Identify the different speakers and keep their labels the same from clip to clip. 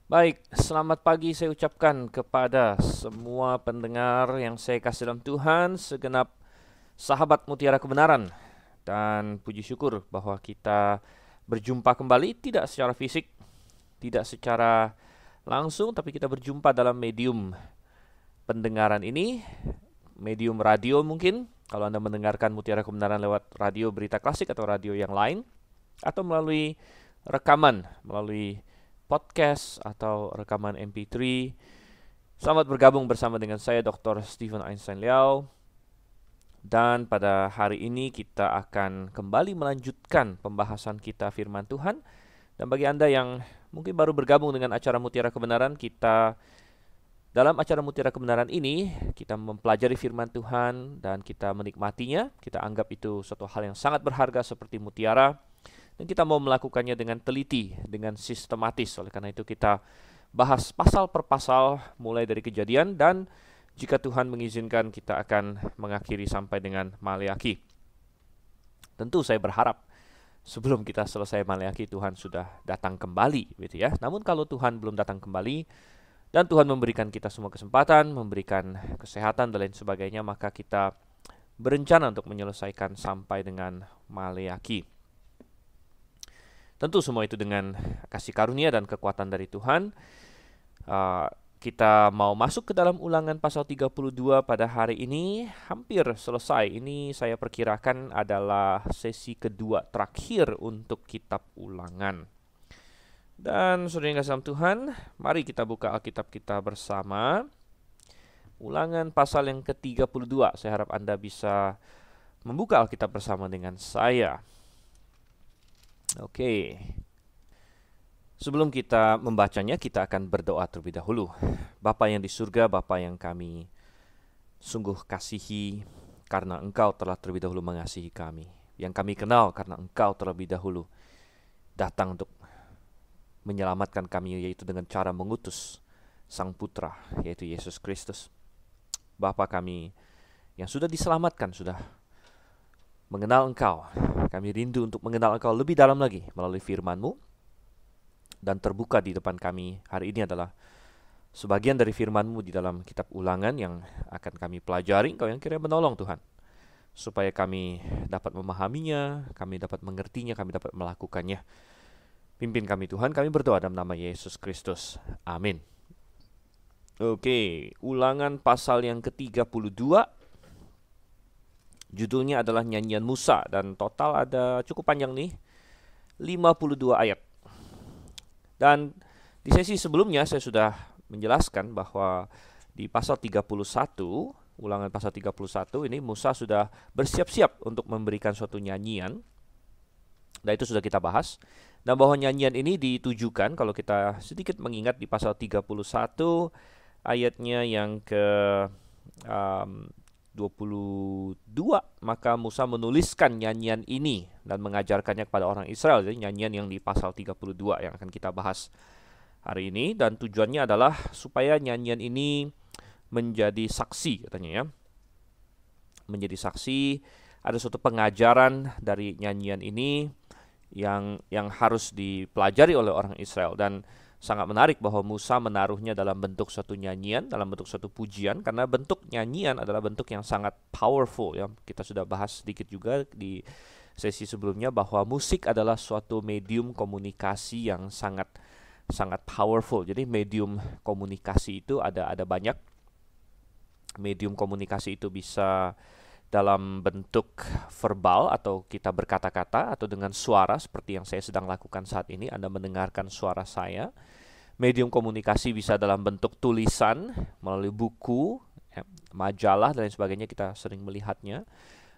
Speaker 1: Baik, selamat pagi saya ucapkan kepada semua pendengar yang saya kasih dalam Tuhan, segenap sahabat Mutiara Kebenaran. Dan puji syukur bahwa kita berjumpa kembali, tidak secara fisik, tidak secara langsung, tapi kita berjumpa dalam medium pendengaran ini, medium radio mungkin. Kalau Anda mendengarkan Mutiara Kebenaran lewat radio berita klasik atau radio yang lain, atau melalui rekaman, melalui podcast atau rekaman MP3. Selamat bergabung bersama dengan saya Dr. Stephen Einstein Liao. Dan pada hari ini kita akan kembali melanjutkan pembahasan kita firman Tuhan. Dan bagi Anda yang mungkin baru bergabung dengan acara Mutiara Kebenaran, dalam acara Mutiara Kebenaran ini kita mempelajari firman Tuhan dan kita menikmatinya. Kita anggap itu suatu hal yang sangat berharga seperti mutiara. Dan kita mau melakukannya dengan teliti, dengan sistematis. Oleh karena itu kita bahas pasal per pasal mulai dari Kejadian, dan jika Tuhan mengizinkan kita akan mengakhiri sampai dengan Maleakhi. Tentu saya berharap sebelum kita selesai Maleakhi Tuhan sudah datang kembali, gitu ya. Namun kalau Tuhan belum datang kembali dan Tuhan memberikan kita semua kesempatan, memberikan kesehatan dan lain sebagainya, maka kita berencana untuk menyelesaikan sampai dengan Maleakhi. Tentu semua itu dengan kasih karunia dan kekuatan dari Tuhan. Kita mau masuk ke dalam Ulangan pasal 32 pada hari ini. Hampir selesai. Ini saya perkirakan adalah sesi kedua terakhir untuk kitab Ulangan. Dan saudara yang kasih dalam Tuhan, mari kita buka Alkitab kita bersama. Ulangan pasal yang ke-32. Saya harap Anda bisa membuka Alkitab bersama dengan saya. Oke. Sebelum kita membacanya, kita akan berdoa terlebih dahulu. Bapa yang di surga, Bapa yang kami sungguh kasihi, karena Engkau telah terlebih dahulu mengasihi kami. Yang kami kenal karena Engkau terlebih dahulu datang untuk menyelamatkan kami, yaitu dengan cara mengutus Sang Putra, yaitu Yesus Kristus. Bapa kami yang sudah diselamatkan, sudah mengenal Engkau. Kami rindu untuk mengenal Engkau lebih dalam lagi melalui firman-Mu. Dan terbuka di depan kami hari ini adalah sebagian dari firman-Mu di dalam kitab Ulangan yang akan kami pelajari. Engkau yang kiranya menolong Tuhan, supaya kami dapat memahaminya, kami dapat mengertinya, kami dapat melakukannya. Pimpin kami Tuhan, kami berdoa dalam nama Yesus Kristus. Amin. Oke, Ulangan pasal yang ke-32. Judulnya adalah Nyanyian Musa, dan total ada cukup panjang nih, 52 ayat. Dan di sesi sebelumnya saya sudah menjelaskan bahwa di pasal 31, Ulangan pasal 31 ini Musa sudah bersiap-siap untuk memberikan suatu nyanyian. Dan itu sudah kita bahas. Dan bahwa nyanyian ini ditujukan, kalau kita sedikit mengingat di pasal 31 ayatnya yang ke 22, maka Musa menuliskan nyanyian ini dan mengajarkannya kepada orang Israel. Jadi nyanyian yang di pasal 32 yang akan kita bahas hari ini, dan tujuannya adalah supaya nyanyian ini menjadi saksi, katanya ya. Menjadi saksi, ada suatu pengajaran dari nyanyian ini yang harus dipelajari oleh orang Israel. Dan sangat menarik bahwa Musa menaruhnya dalam bentuk suatu nyanyian, dalam bentuk suatu pujian, karena bentuk nyanyian adalah bentuk yang sangat powerful ya. Kita sudah bahas sedikit juga di sesi sebelumnya bahwa musik adalah suatu medium komunikasi yang sangat powerful. Jadi medium komunikasi itu ada banyak. Medium komunikasi itu bisa dalam bentuk verbal atau kita berkata-kata, atau dengan suara seperti yang saya sedang lakukan saat ini. Anda mendengarkan suara saya. Medium komunikasi bisa dalam bentuk tulisan melalui buku, majalah dan lain sebagainya, kita sering melihatnya.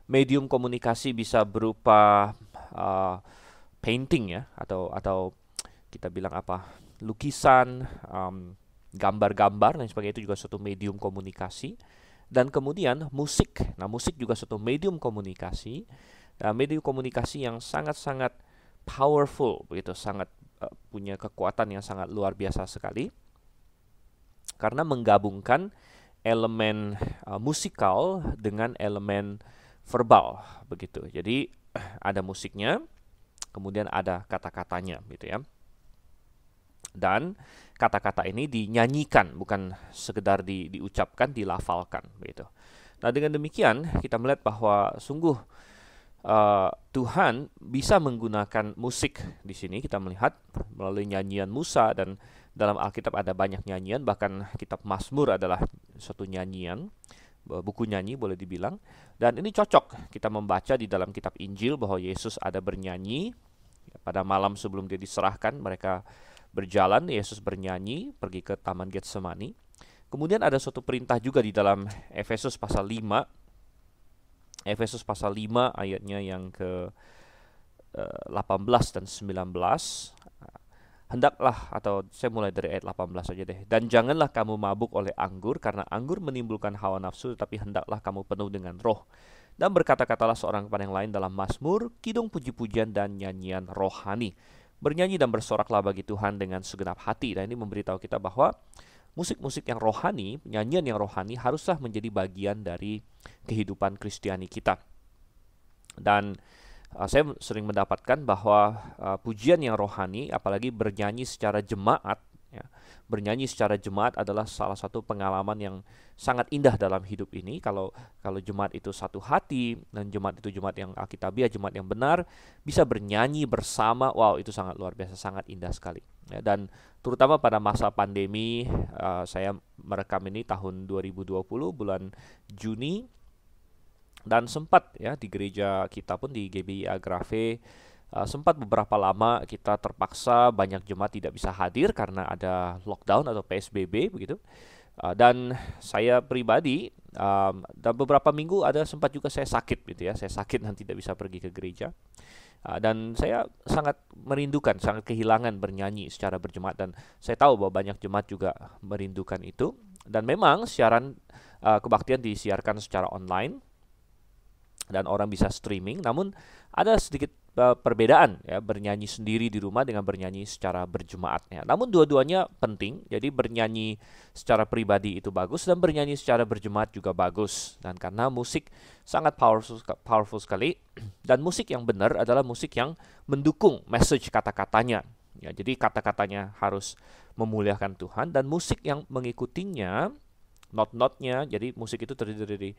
Speaker 1: Medium komunikasi bisa berupa painting ya, atau kita bilang apa, lukisan, gambar-gambar dan sebagainya, itu juga suatu medium komunikasi. Dan kemudian musik. Nah, musik juga suatu medium komunikasi. Medium komunikasi yang sangat-sangat powerful, begitu, sangat punya kekuatan yang sangat luar biasa sekali. Karena menggabungkan elemen musikal dengan elemen verbal, begitu. Jadi ada musiknya, kemudian ada kata-katanya, gitu ya. Dan kata-kata ini dinyanyikan, bukan sekedar diucapkan, dilafalkan begitu. Nah, dengan demikian kita melihat bahwa sungguh Tuhan bisa menggunakan musik di sini. Kita melihat melalui nyanyian Musa, dan dalam Alkitab ada banyak nyanyian, bahkan kitab Mazmur adalah suatu nyanyian, buku nyanyi boleh dibilang. Dan ini cocok kita membaca di dalam kitab Injil bahwa Yesus ada bernyanyi. Pada malam sebelum dia diserahkan, mereka berjalan, Yesus bernyanyi, pergi ke Taman Getsemani. Kemudian ada suatu perintah juga di dalam Efesus pasal 5. Efesus pasal 5 ayatnya yang ke 18 dan 19. Hendaklah, atau saya mulai dari ayat 18 saja deh. Dan janganlah kamu mabuk oleh anggur, karena anggur menimbulkan hawa nafsu, tetapi hendaklah kamu penuh dengan roh. Dan berkata-katalah seorang kepada yang lain dalam mazmur, kidung, puji-pujian, dan nyanyian rohani. Bernyanyi dan bersoraklah bagi Tuhan dengan segenap hati. Dan ini memberitahu kita bahwa musik-musik yang rohani, nyanyian yang rohani haruslah menjadi bagian dari kehidupan Kristiani kita. Dan saya sering mendapatkan bahwa pujian yang rohani, apalagi bernyanyi secara jemaat, ya, bernyanyi secara jemaat adalah salah satu pengalaman yang sangat indah dalam hidup ini. Kalau jemaat itu satu hati, dan jemaat itu jemaat yang alkitabiah, jemaat yang benar, bisa bernyanyi bersama, wow, itu sangat luar biasa, sangat indah sekali. Ya, dan terutama pada masa pandemi, saya merekam ini tahun 2020 bulan Juni, dan sempat ya di gereja kita pun di GBI Agrave, sempat beberapa lama kita terpaksa banyak jemaat tidak bisa hadir karena ada lockdown atau PSBB begitu. Dan saya pribadi dan beberapa minggu ada sempat juga saya sakit gitu ya, saya sakit dan tidak bisa pergi ke gereja. Dan saya sangat merindukan, sangat kehilangan bernyanyi secara berjemaat, dan saya tahu bahwa banyak jemaat juga merindukan itu. Dan memang siaran kebaktian disiarkan secara online dan orang bisa streaming, namun ada sedikit perbedaan ya, bernyanyi sendiri di rumah dengan bernyanyi secara berjemaat ya. Namun dua-duanya penting. Jadi bernyanyi secara pribadi itu bagus, dan bernyanyi secara berjemaat juga bagus. Dan karena musik sangat powerful sekali, dan musik yang benar adalah musik yang mendukung message kata-katanya. Ya, jadi kata-katanya harus memuliakan Tuhan, dan musik yang mengikutinya, not-notnya, jadi musik itu terdiri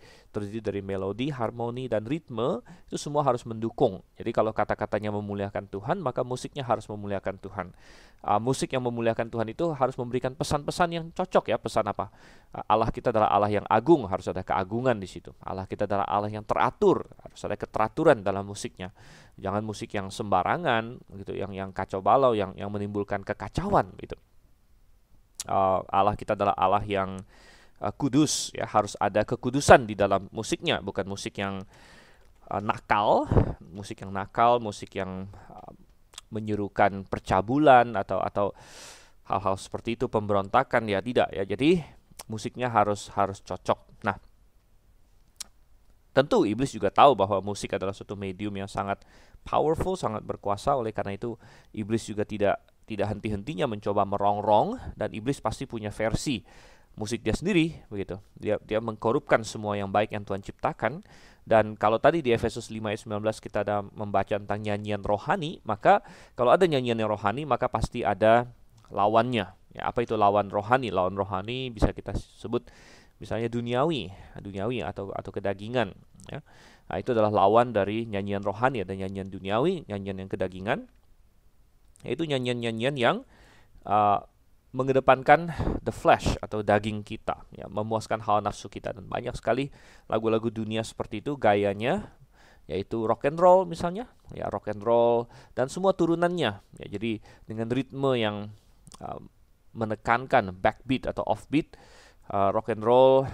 Speaker 1: dari melodi, harmoni, dan ritme, itu semua harus mendukung. Jadi kalau kata-katanya memuliakan Tuhan, maka musiknya harus memuliakan Tuhan. Musik yang memuliakan Tuhan itu harus memberikan pesan-pesan yang cocok ya. Pesan apa? Allah kita adalah Allah yang agung, harus ada keagungan di situ. Allah kita adalah Allah yang teratur, harus ada keteraturan dalam musiknya. Jangan musik yang sembarangan gitu, yang kacau balau, yang menimbulkan kekacauan gitu. Allah kita adalah Allah yang kudus ya, harus ada kekudusan di dalam musiknya, bukan musik yang nakal, musik yang menyerukan percabulan atau hal-hal seperti itu, pemberontakan ya, tidak ya. Jadi musiknya harus cocok. Nah, tentu iblis juga tahu bahwa musik adalah suatu medium yang sangat powerful, sangat berkuasa. Oleh karena itu iblis juga tidak henti-hentinya mencoba merongrong, dan iblis pasti punya versi musik dia sendiri begitu. Dia mengkorupkan semua yang baik yang Tuhan ciptakan. Dan kalau tadi di Efesus 5 ayat 19 kita ada membaca tentang nyanyian rohani, maka kalau ada nyanyian yang rohani, maka pasti ada lawannya. Ya, apa itu lawan rohani? Lawan rohani bisa kita sebut misalnya duniawi atau kedagingan ya. Nah, itu adalah lawan dari nyanyian rohani. Ada nyanyian duniawi, nyanyian yang kedagingan. Yaitu nyanyian-nyanyian yang mengedepankan the flesh atau daging kita ya, memuaskan hawa nafsu kita. Dan banyak sekali lagu-lagu dunia seperti itu gayanya, yaitu rock and roll misalnya ya, rock and roll dan semua turunannya ya. Jadi dengan ritme yang menekankan backbeat atau offbeat, rock and roll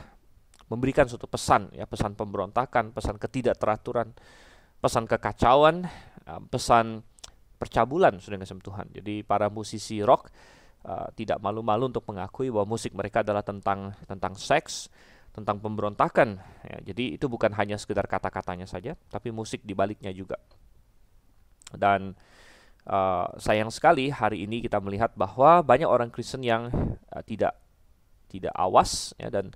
Speaker 1: memberikan suatu pesan ya, pesan pemberontakan, pesan ketidakteraturan, pesan kekacauan, pesan percabulan sudah dengan Tuhan. Jadi para musisi rock tidak malu-malu untuk mengakui bahwa musik mereka adalah tentang seks, tentang pemberontakan ya. Jadi itu bukan hanya sekedar kata-katanya saja, tapi musik di baliknya juga. Dan sayang sekali hari ini kita melihat bahwa banyak orang Kristen yang tidak awas ya, dan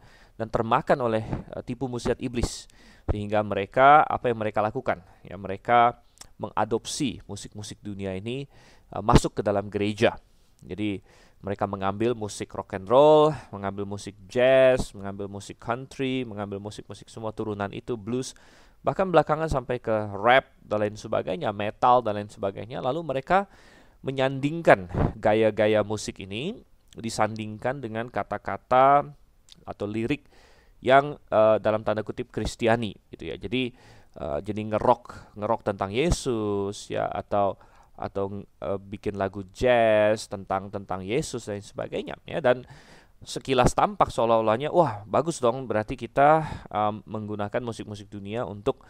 Speaker 1: termakan oleh tipu muslihat iblis, sehingga mereka apa yang mereka lakukan ya, mereka mengadopsi musik-musik dunia ini masuk ke dalam gereja. Jadi mereka mengambil musik rock and roll, mengambil musik jazz, mengambil musik country, mengambil musik-musik semua turunan itu, blues, bahkan belakangan sampai ke rap dan lain sebagainya, metal dan lain sebagainya. Lalu mereka menyandingkan gaya-gaya musik ini disandingkan dengan kata-kata atau lirik yang dalam tanda kutip Kristiani gitu ya. Jadi ngerok tentang Yesus ya, atau bikin lagu jazz tentang Yesus dan sebagainya ya. Dan sekilas tampak seolah-olahnya wah bagus dong, berarti kita menggunakan musik-musik dunia untuk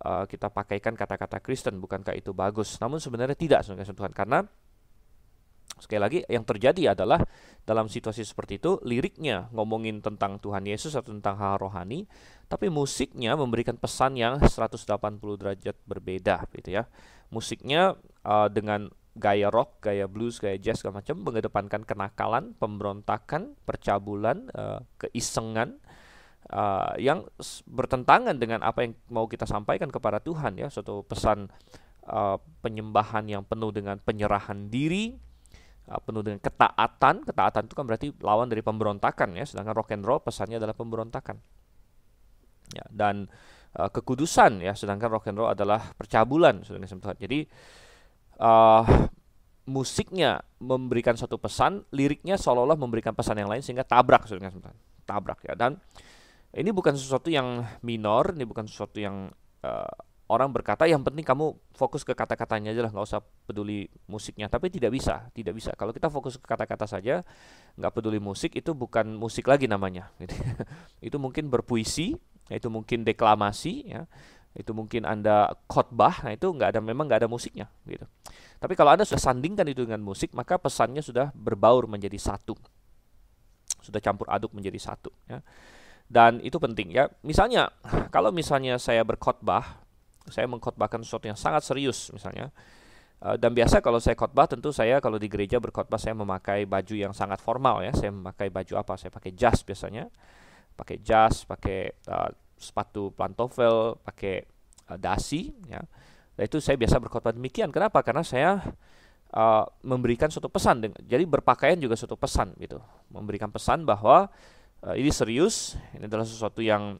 Speaker 1: kita pakaikan kata-kata Kristen, bukankah itu bagus? Namun sebenarnya tidak, saudara Tuhan, karena sekali lagi yang terjadi adalah dalam situasi seperti itu liriknya ngomongin tentang Tuhan Yesus atau tentang hal rohani, tapi musiknya memberikan pesan yang 180 derajat berbeda gitu ya. Musiknya dengan gaya rock, gaya blues, gaya jazz segala macam mengedepankan kenakalan, pemberontakan, percabulan, keisengan yang bertentangan dengan apa yang mau kita sampaikan kepada Tuhan ya, suatu pesan penyembahan yang penuh dengan penyerahan diri, penuh dengan ketaatan. Ketaatan itu kan berarti lawan dari pemberontakan ya, sedangkan rock and roll pesannya adalah pemberontakan. Ya, dan kekudusan ya, sedangkan rock and roll adalah percabulan, saudara Tuhan. Jadi musiknya memberikan satu pesan, liriknya seolah-olah memberikan pesan yang lain sehingga tabrak, saudara Tuhan. Tabrak ya. Dan ini bukan sesuatu yang minor, ini bukan sesuatu yang orang berkata yang penting kamu fokus ke kata-katanya aja lah, nggak usah peduli musiknya. Tapi tidak bisa. Kalau kita fokus ke kata-kata saja, nggak peduli musik, itu bukan musik lagi namanya. Itu mungkin berpuisi, itu mungkin deklamasi, ya. Itu mungkin Anda khotbah, nah itu memang nggak ada musiknya, gitu. Tapi kalau Anda sudah sandingkan itu dengan musik, maka pesannya sudah berbaur menjadi satu, sudah campur aduk menjadi satu, ya. Dan itu penting ya. Misalnya, kalau misalnya saya berkhotbah, saya mengkhotbahkan sesuatu yang sangat serius misalnya. Dan biasa kalau saya khotbah, tentu saya kalau di gereja berkhotbah saya memakai baju yang sangat formal ya. Saya memakai baju apa? Saya pakai jas biasanya. Pakai jas, pakai sepatu pantofel, pakai dasi ya. Dan itu saya biasa berkhotbah demikian. Kenapa? Karena saya memberikan suatu pesan. Jadi berpakaian juga suatu pesan gitu. Memberikan pesan bahwa ini serius, ini adalah sesuatu yang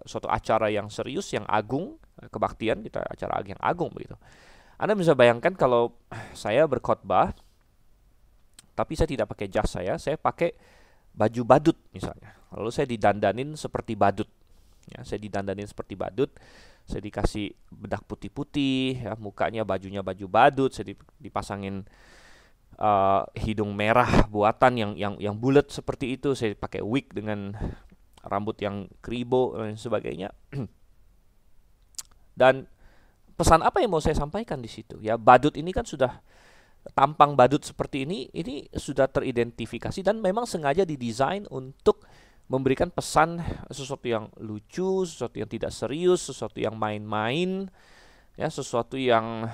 Speaker 1: suatu acara yang serius, yang agung, kebaktian kita, acara yang agung begitu. Anda bisa bayangkan kalau saya berkhotbah, tapi saya tidak pakai jas saya pakai baju badut misalnya. Lalu saya didandanin seperti badut. Ya, saya didandanin seperti badut, saya dikasih bedak putih-putih, ya, mukanya bajunya baju badut, saya dipasangin hidung merah buatan yang bulat seperti itu, saya pakai wig dengan rambut yang kribo dan sebagainya. Dan pesan apa yang mau saya sampaikan di situ? Ya, badut ini kan sudah, tampang badut seperti ini sudah teridentifikasi dan memang sengaja didesain untuk memberikan pesan sesuatu yang lucu, sesuatu yang tidak serius, sesuatu yang main-main, ya, sesuatu yang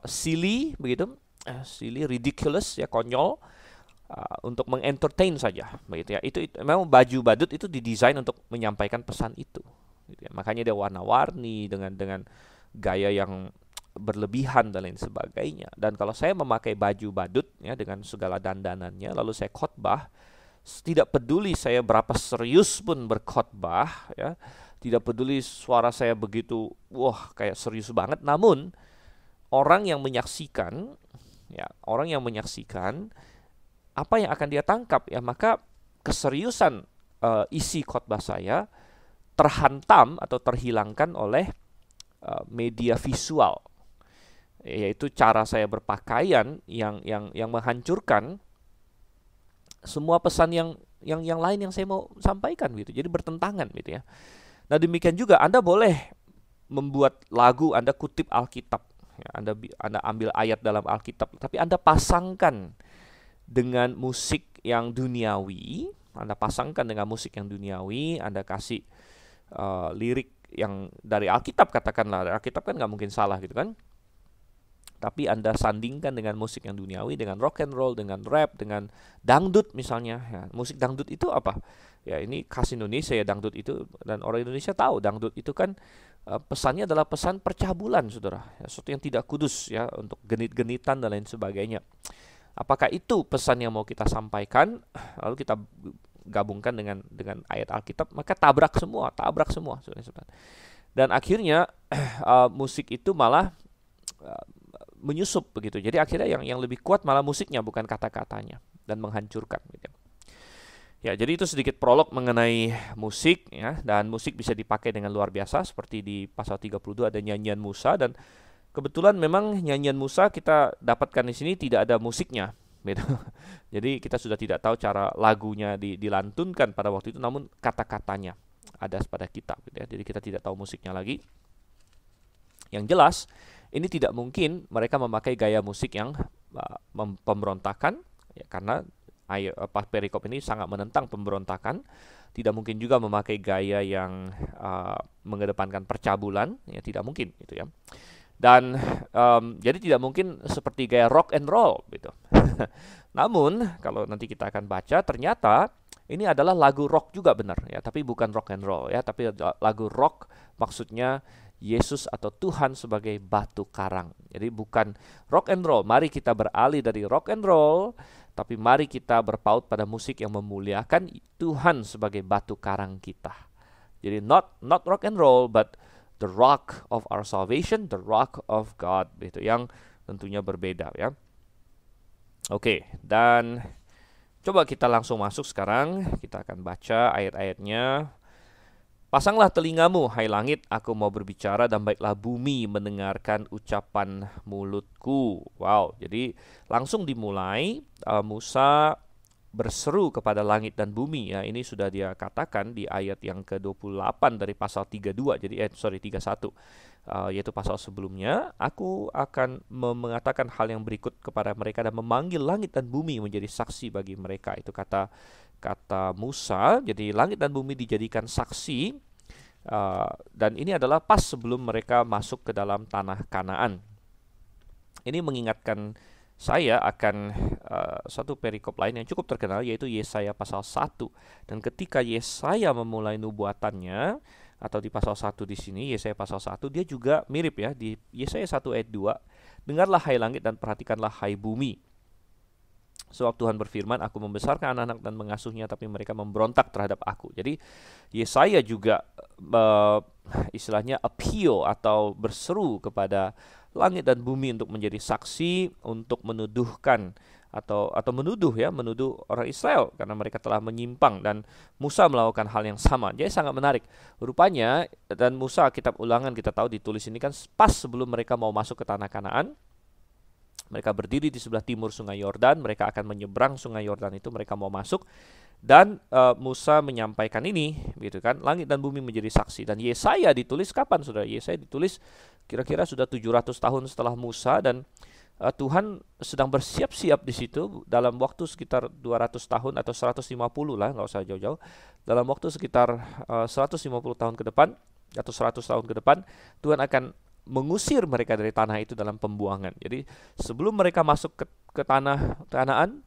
Speaker 1: silly begitu. Silly, ridiculous, ya, konyol, untuk mengentertain saja, begitu ya. Itu memang baju badut itu didesain untuk menyampaikan pesan itu, gitu ya. Makanya dia warna-warni dengan gaya yang berlebihan dan lain sebagainya. Dan kalau saya memakai baju badut ya dengan segala dandanannya, lalu saya khotbah, tidak peduli saya berapa serius pun berkhotbah, ya, tidak peduli suara saya begitu, wah kayak serius banget, namun orang yang menyaksikan, apa yang akan dia tangkap ya, maka keseriusan isi khotbah saya terhantam atau terhilangkan oleh media visual, yaitu cara saya berpakaian yang menghancurkan semua pesan yang lain yang saya mau sampaikan gitu. Jadi bertentangan gitu ya. Nah, demikian juga Anda boleh membuat lagu, Anda kutip Alkitab. Ya, Anda ambil ayat dalam Alkitab, tapi Anda pasangkan dengan musik yang duniawi, Anda kasih lirik yang dari Alkitab, katakanlah. Dari Alkitab kan nggak mungkin salah gitu kan. Tapi Anda sandingkan dengan musik yang duniawi, dengan rock and roll, dengan rap, dengan dangdut misalnya. Ya, musik dangdut itu apa? Ya, ini khas Indonesia ya dangdut itu, dan orang Indonesia tahu dangdut itu kan pesannya adalah pesan percabulan, saudara. Ya, sesuatu yang tidak kudus ya, untuk genit-genitan dan lain sebagainya. Apakah itu pesan yang mau kita sampaikan? Lalu kita gabungkan dengan ayat Alkitab, maka tabrak semua, saudara-saudara. Dan akhirnya musik itu malah menyusup begitu. Jadi akhirnya yang lebih kuat malah musiknya, bukan kata-katanya, dan menghancurkan gitu. Ya, jadi itu sedikit prolog mengenai musik ya, dan musik bisa dipakai dengan luar biasa seperti di pasal 32 ada nyanyian Musa, dan kebetulan memang nyanyian Musa kita dapatkan di sini tidak ada musiknya gitu. Jadi kita sudah tidak tahu cara lagunya dilantunkan pada waktu itu, namun kata-katanya ada pada kitab gitu ya. Jadi kita tidak tahu musiknya lagi. Yang jelas ini tidak mungkin mereka memakai gaya musik yang pemberontakan ya, karena perikop ini sangat menentang pemberontakan. Tidak mungkin juga memakai gaya yang mengedepankan percabulan, ya tidak mungkin gitu ya. Dan jadi tidak mungkin seperti gaya rock and roll gitu. Namun kalau nanti kita akan baca, ternyata ini adalah lagu rock juga benar ya, tapi bukan rock and roll ya, tapi lagu rock maksudnya Yesus atau Tuhan sebagai batu karang. Jadi bukan rock and roll. Mari kita beralih dari rock and roll, tapi mari kita berpaut pada musik yang memuliakan Tuhan sebagai batu karang kita. Jadi not rock and roll, but the rock of our salvation, the rock of God, itu yang tentunya berbeda ya. Oke, dan coba kita langsung masuk sekarang. Kita akan baca ayat-ayatnya. Pasanglah telingamu, hai langit, aku mau berbicara, dan baiklah bumi mendengarkan ucapan mulutku. Wow, jadi langsung dimulai Musa berseru kepada langit dan bumi ya. Ini sudah dia katakan di ayat yang ke-28 dari pasal 32. Jadi 31. Yaitu pasal sebelumnya, aku akan mengatakan hal yang berikut kepada mereka dan memanggil langit dan bumi menjadi saksi bagi mereka. Itu kata Musa. Jadi langit dan bumi dijadikan saksi, dan ini adalah pas sebelum mereka masuk ke dalam tanah Kanaan. Ini mengingatkan saya akan satu perikop lain yang cukup terkenal, yaitu Yesaya pasal 1. Dan ketika Yesaya memulai nubuatannya, atau di pasal 1 di sini, Yesaya pasal 1, dia juga mirip ya, di Yesaya 1 ayat 2, dengarlah hai langit dan perhatikanlah hai bumi. Sebab Tuhan berfirman, aku membesarkan anak-anak dan mengasuhnya, tapi mereka memberontak terhadap aku. Jadi Yesaya juga istilahnya appeal atau berseru kepada langit dan bumi untuk menjadi saksi, untuk menuduhkan atau menuduh orang Israel karena mereka telah menyimpang, dan Musa melakukan hal yang sama. Jadi sangat menarik. Rupanya, dan Musa, kitab Ulangan kita tahu ditulis ini kan pas sebelum mereka mau masuk ke tanah Kanaan. Mereka berdiri di sebelah timur sungai Yordan, mereka akan menyeberang sungai Yordan itu, mereka mau masuk, dan Musa menyampaikan ini, gitu kan, langit dan bumi menjadi saksi. Dan Yesaya ditulis kapan, saudara? Yesaya ditulis kira-kira sudah 700 tahun setelah Musa, dan Tuhan sedang bersiap-siap di situ dalam waktu sekitar 200 tahun atau 150 lah, nggak usah jauh-jauh. Dalam waktu sekitar 150 tahun ke depan atau 100 tahun ke depan, Tuhan akan mengusir mereka dari tanah itu dalam pembuangan. Jadi sebelum mereka masuk ke tanah Kanaan,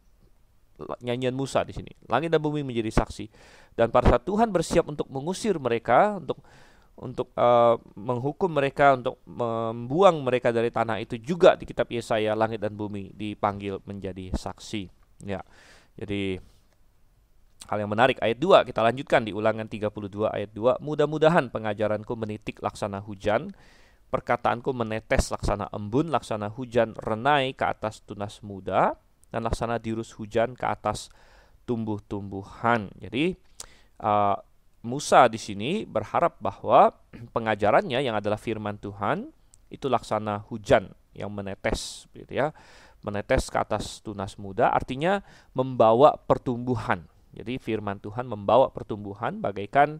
Speaker 1: nyanyian Musa di sini, langit dan bumi menjadi saksi. Dan pada saat Tuhan bersiap untuk mengusir mereka, untuk menghukum mereka, untuk membuang mereka dari tanah itu, juga di kitab Yesaya langit dan bumi dipanggil menjadi saksi. Ya, jadi hal yang menarik. Ayat 2 kita lanjutkan di Ulangan 32 ayat 2. Mudah-mudahan pengajaranku menitik laksana hujan, perkataanku menetes laksana embun, laksana hujan renai ke atas tunas muda, dan laksana dirus hujan ke atas tumbuh-tumbuhan. Jadi Musa di sini berharap bahwa pengajarannya yang adalah firman Tuhan itu laksana hujan yang menetes, gitu ya, menetes ke atas tunas muda, artinya membawa pertumbuhan. Jadi firman Tuhan membawa pertumbuhan bagaikan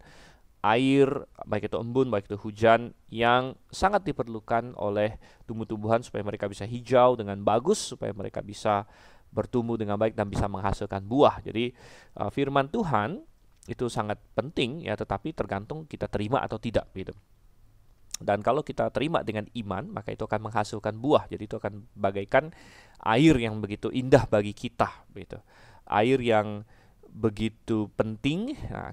Speaker 1: air, baik itu embun, baik itu hujan, yang sangat diperlukan oleh tumbuh-tumbuhan supaya mereka bisa hijau dengan bagus, supaya mereka bisa bertumbuh dengan baik dan bisa menghasilkan buah. Jadi firman Tuhan itu sangat penting ya, tetapi tergantung kita terima atau tidak gitu. Dan kalau kita terima dengan iman, maka itu akan menghasilkan buah. Jadi itu akan bagaikan air yang begitu indah bagi kita gitu. Air yang begitu penting. Nah,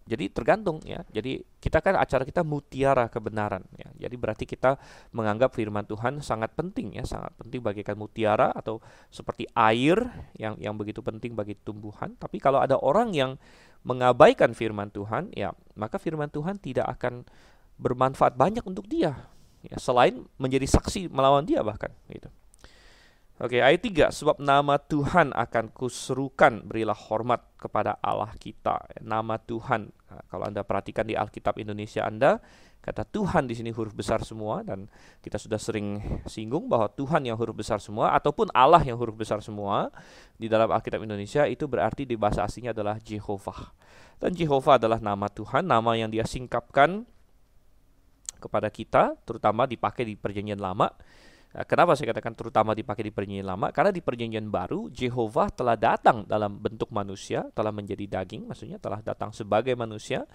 Speaker 1: Jadi tergantung ya. Jadi kita kan acara kita mutiara kebenaran ya. Jadi berarti kita menganggap firman Tuhan sangat penting ya, sangat penting bagaikan mutiara atau seperti air yang begitu penting bagi tumbuhan. Tapi kalau ada orang yang mengabaikan firman Tuhan, ya maka firman Tuhan tidak akan bermanfaat banyak untuk dia. Ya, selain menjadi saksi melawan dia bahkan gitu. Oke, ayat 3, sebab nama Tuhan akan kuserukan, berilah hormat kepada Allah kita. Nama Tuhan, nah, kalau Anda perhatikan di Alkitab Indonesia Anda, kata Tuhan di sini huruf besar semua, dan kita sudah sering singgung bahwa Tuhan yang huruf besar semua ataupun Allah yang huruf besar semua di dalam Alkitab Indonesia itu berarti di bahasa aslinya adalah Jehovah. Dan Jehovah adalah nama Tuhan, nama yang Dia singkapkan kepada kita, terutama dipakai di Perjanjian Lama. Kenapa saya katakan terutama dipakai di Perjanjian Lama? Karena di Perjanjian Baru, Jehovah telah datang dalam bentuk manusia, telah menjadi daging, maksudnya telah datang sebagai manusia.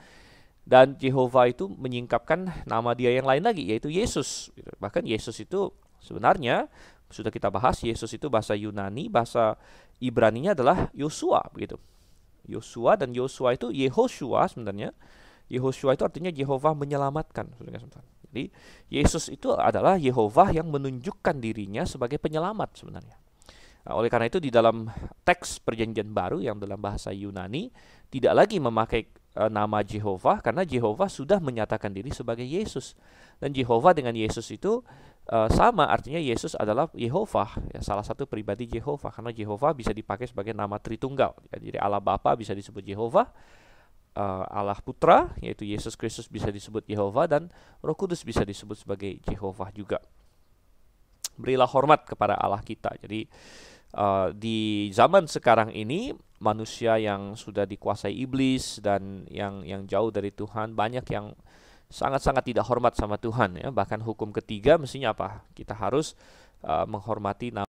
Speaker 1: Dan Jehovah itu menyingkapkan nama Dia yang lain lagi, yaitu Yesus. Bahkan Yesus itu sebenarnya, sudah kita bahas, Yesus itu bahasa Yunani, bahasa Ibraninya adalah Yosua, begitu. Yosua, dan Yosua itu Yehoshua sebenarnya. Yehoshua itu artinya Jehovah menyelamatkan. Jadi Yesus itu adalah Yehovah yang menunjukkan dirinya sebagai penyelamat sebenarnya. Nah, oleh karena itu di dalam teks Perjanjian Baru yang dalam bahasa Yunani tidak lagi memakai nama Jehovah, karena Jehovah sudah menyatakan diri sebagai Yesus. Dan Jehovah dengan Yesus itu sama, artinya Yesus adalah Yehovah, ya, salah satu pribadi Jehovah, karena Jehovah bisa dipakai sebagai nama Tritunggal. Ya, jadi Allah Bapa bisa disebut Jehovah, Allah Putra yaitu Yesus Kristus bisa disebut Yehovah, dan Roh Kudus bisa disebut sebagai Jehovah juga. Berilah hormat kepada Allah kita. Jadi di zaman sekarang ini manusia yang sudah dikuasai iblis dan yang jauh dari Tuhan, banyak yang sangat-sangat tidak hormat sama Tuhan ya. Bahkan hukum ketiga mestinya apa? Kita harus menghormati nama